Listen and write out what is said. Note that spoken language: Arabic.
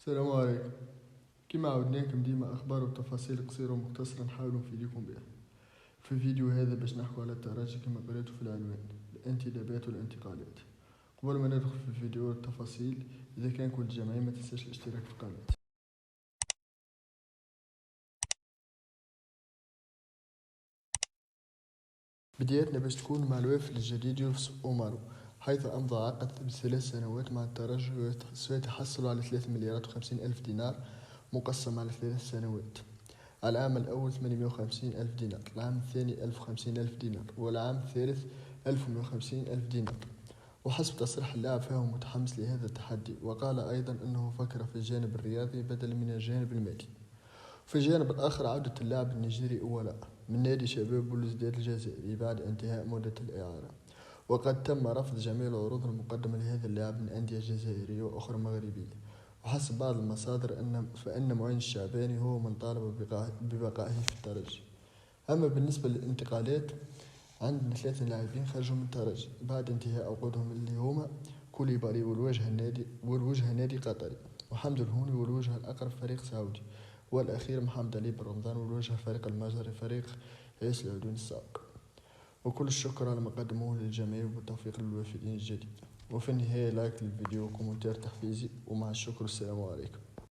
السلام عليكم. كما عودناكم ديما أخبار وتفاصيل قصيرة ومختصرة نحاول نفيدكم بها. في الفيديو هذا باش نحكو على التراجع كما قريتو في العنوان، الانتدابات والانتقالات. قبل ما ندخل في الفيديو والتفاصيل، إذا كان كنت جمعي ما تنساش الاشتراك في القناة. بدايتنا باش تكون مع الوافد الجديد يوسف أومارو، حيث أمضى عقد ب3 سنوات مع الترجي وسيتحصل على 3 مليارات و50 ألف دينار مقسم على 3 سنوات. العام الأول 850 ألف دينار، العام الثاني 1050 ألف دينار، والعام الثالث 1150 ألف دينار. وحسب تصريح اللاعب فهو متحمس لهذا التحدي، وقال أيضا أنه فكر في الجانب الرياضي بدلا من الجانب المالي. في الجانب الآخر عودة اللاعب النيجيري أولا من نادي شباب بلوزداد الجزائري بعد انتهاء مدة الإعارة، وقد تم رفض جميع العروض المقدمة لهذا اللاعب من أندية جزائرية وأخرى مغربية. وحسب بعض المصادر فإن معين الشعباني هو من طالب ببقائه في الترجي. أما بالنسبة للانتقالات، عندنا 3 لاعبين خرجوا من الترجي بعد انتهاء عقودهم اللي هما كوليبالي والوجه نادي قطري، وحمد الهوني والوجه الأقرب فريق سعودي، والأخير محمد علي بن رمضان والوجه الفريق المجري فريق عيس العدون السابق. وكل الشكر على ما قدموه للجميع وبالتوفيق للوافدين الجديد. وفي النهاية لايك للفيديو وكومنتير تحفيزي، ومع الشكر السلام عليكم.